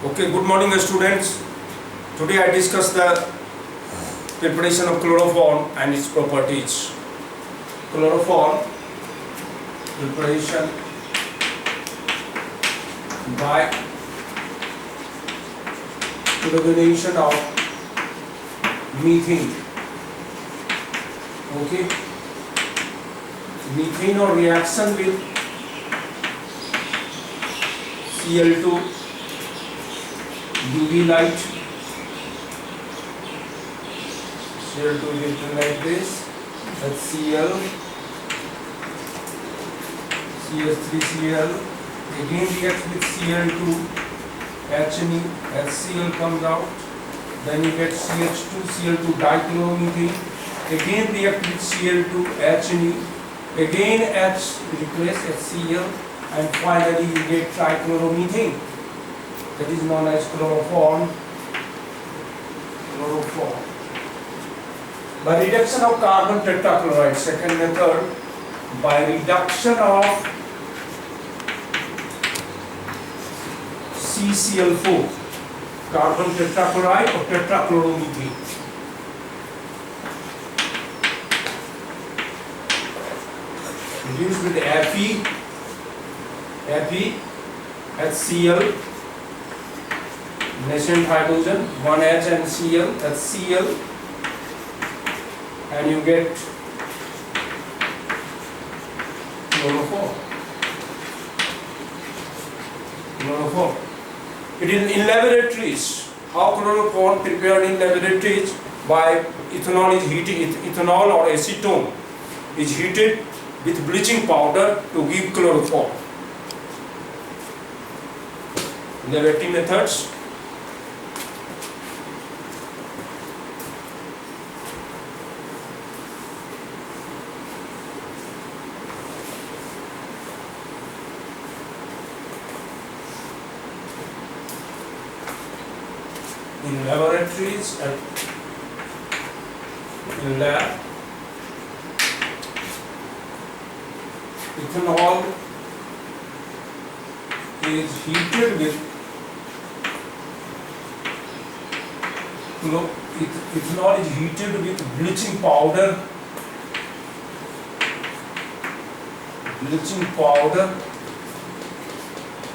Okay, good morning students. Today I discuss the preparation of chloroform and its properties. Chloroform preparation by halogenation of methane. Okay, methane or reaction with Cl2 UV light. Cl2 is written like this. That's Cl, CH3Cl. Again reacts with Cl2, Hne, HCl comes out. Then you get CH2, Cl2 dichloromethane. Again react with Cl2, Hne. Again H replace HCl, and finally you get trichloromethane. That is known as chloroform. By reduction of carbon tetrachloride, second method, by reduction of CCl4, carbon tetrachloride or tetrachloromethane. Reduced with Fe, HCl, nascent hydrogen, 1H and Cl, that's Cl, and you get chloroform. It is in laboratories. How chloroform prepared in laboratories? By ethanol is heated, ethanol or acetone is heated with bleaching powder to give chloroform. Laboratory methods. In laboratories and in lab, ethanol is heated with bleaching powder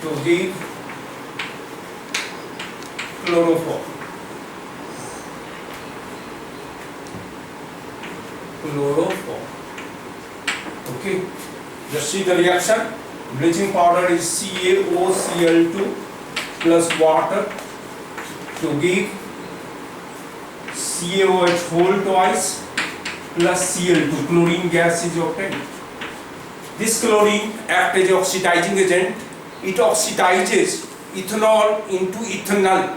to give chloroform. Okay, just see the reaction. Bleaching powder is CaOCl2 plus water to give CaOH whole twice plus Cl2. Chlorine gas is obtained. This chlorine acts as oxidizing agent. It oxidizes ethanol into ethanol.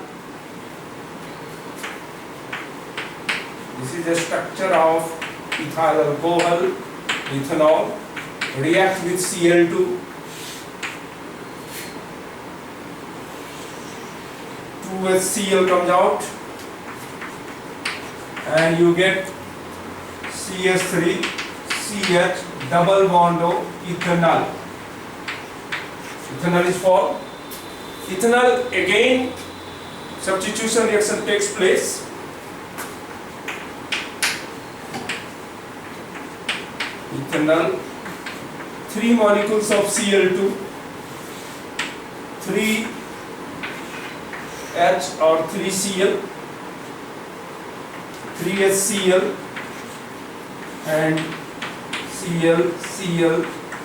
This is the structure of ethyl alcohol, ethanol, react with Cl2, 2HCl comes out, and you get CH3, CH double bond O, ethanol. Ethanol is formed. Ethanol, again substitution reaction takes place. Ethanol, 3 molecules of Cl2, 3 H or 3 Cl, 3 HCl, and Cl,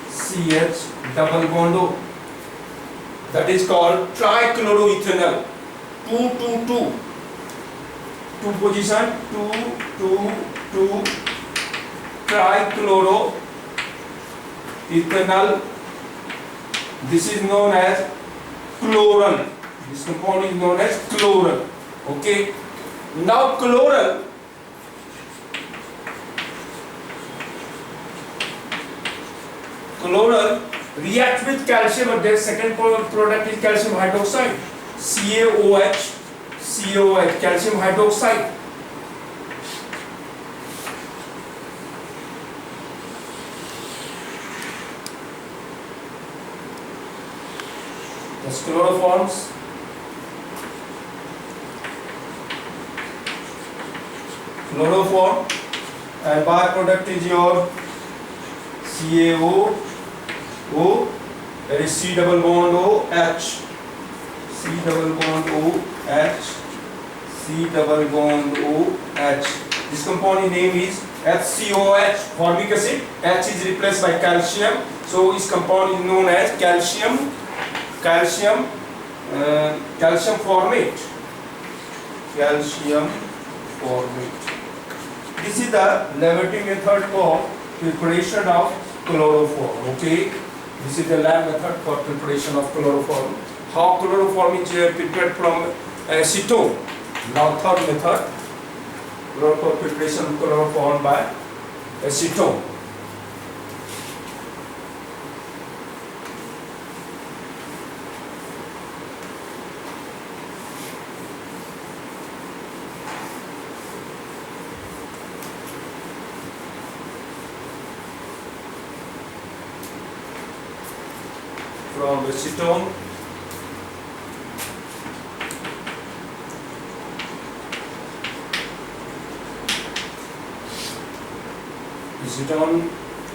CH double bond O. That is called trichloroethanol. 2 position, 2 trichloroethanol. This is known as chloral. This compound is known as chloral. Okay. Now chloral reacts with calcium, but their second product is calcium hydroxide. CaOH, calcium hydroxide. That's chloroforms. Chloroform, and byproduct is your CaO, that is C double bond OH, C double bond OH, C double bond OH. This compound name is HCOH, formic acid. H is replaced by calcium, so this compound is known as calcium formate. Calcium formate. This is the laboratory method for preparation of chloroform. Okay, this is the lab method for preparation of chloroform. How chloroform is prepared from acetone. Now third method for preparation of chloroform by acetone. From acetone,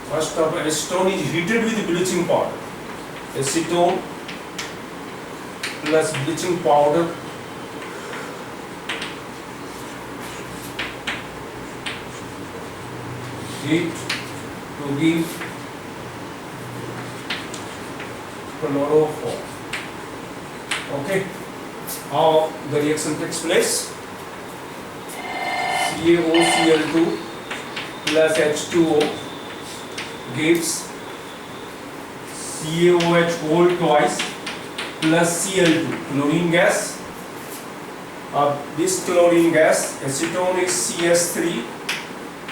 first of acetone is heated with bleaching powder. Acetone plus bleaching powder heat to give chloroform. Okay, how the reaction takes place? CaOCl2 plus H2O gives CaOH whole twice plus Cl2, chlorine gas. This chlorine gas, acetone is CS3,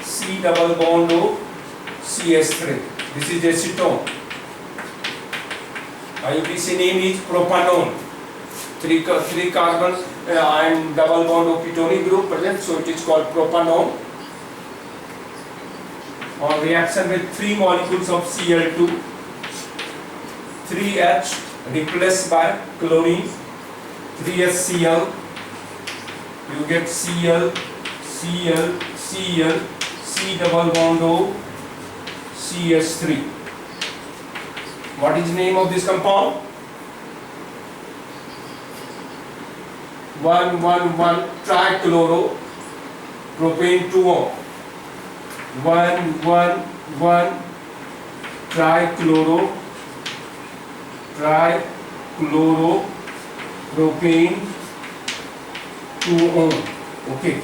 C double bond O, CS3. This is acetone. IUPAC name is propanone. Three carbon and double bond of ketonic group present, so it is called propanone. On reaction with 3 molecules of Cl2, 3H replaced by chlorine, 3HCl, you get Cl, Cl, Cl, C double bond O, CH3. What is the name of this compound? 1,1,1 trichloro propane 2O. 1,1,1 trichloro propane 2O. Okay.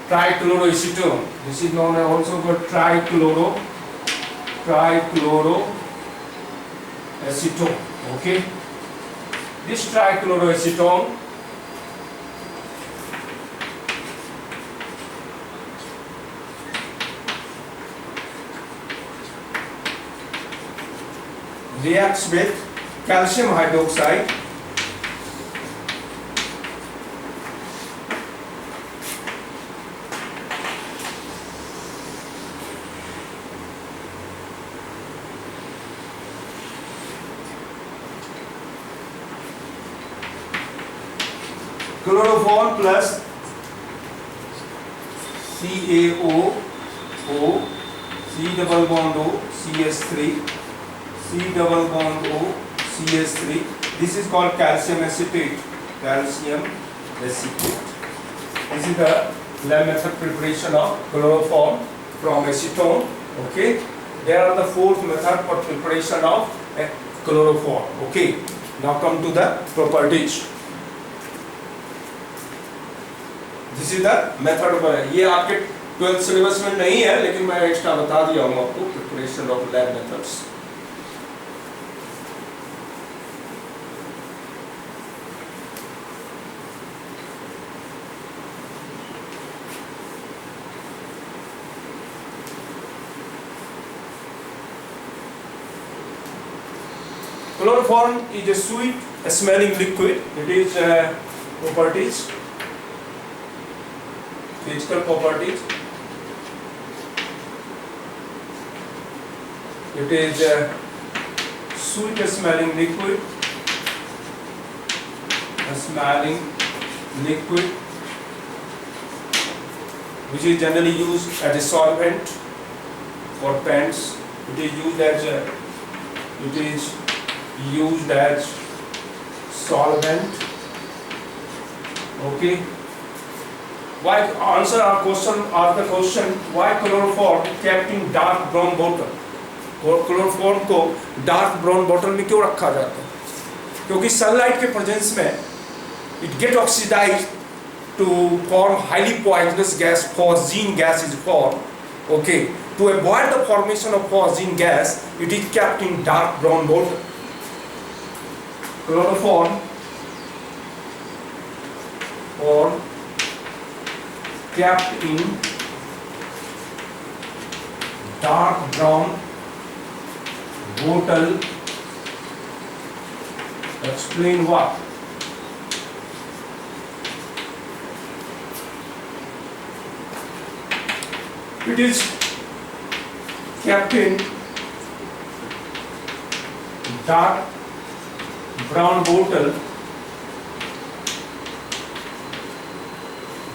Trichloroacetone. This is known as also called trichloroacetone. Okay. This trichloroacetone reacts with calcium hydroxide chloroform plus CaO, C double bond O, CS3, C double bond O, CS3. This is called calcium acetate. Calcium acetate. This is the lab method preparation of chloroform from acetone. Okay. There are the fourth method for preparation of chloroform. Okay. Now come to the properties. This is the method of ये आपके 12th syllabus में नहीं है, लेकिन मैं extra बता दिया हूँ आपको preparation of lab methods. Chloroform is a sweet smelling liquid. It is properties, physical properties. It is a sweet smelling liquid. which is generally used as a solvent for paints. It is used as solvent. Okay. Why answer our question? Ask the question. Why chloroform kept in dark brown bottle? Chloroform को dark brown bottle में क्यों रखा जाता है? क्योंकि sunlight के presence में it get oxidised to form highly poisonous gas, phosgene gas is formed. Okay, to avoid the formation of phosgene gas, it is kept in dark brown bottle. Chloroform or kept in dark brown bottle. Explain what? It is kept in dark brown bottle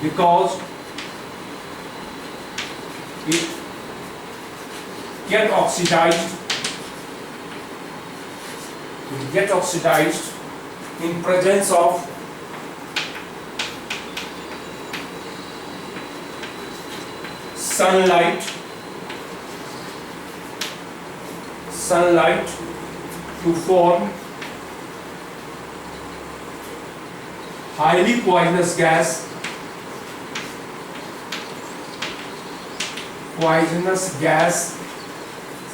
because it get oxidized in presence of sunlight to form highly poisonous gas,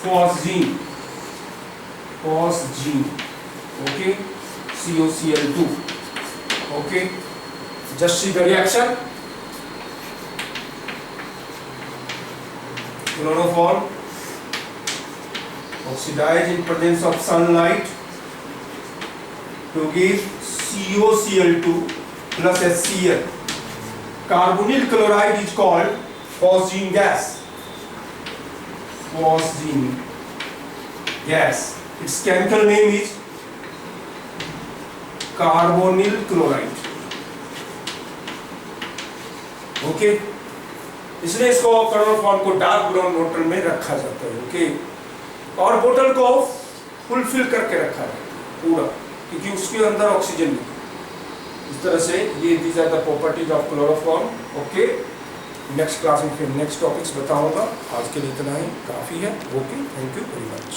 phosgene, okay, COCl2. Okay, just see the reaction. Chloroform oxidize in presence of sunlight to give COCl2 plus HCl. Carbonyl chloride is called phosgene gas. Its chemical name is carbonyl chloride. Okay, इसलिए इसको chloroform को dark brown बोतल में रखा जाता है. Okay, और बोतल को फुलफिल करके रखा है पूरा, क्योंकि उसके अंदर ऑक्सीजन नहीं. इस तरह से ये these are the properties of chloroform. Okay, next class में फिर नेक्स्ट टॉपिक्स बताऊंगा. आज के लिए इतना ही काफ़ी है. Okay, thank you very much.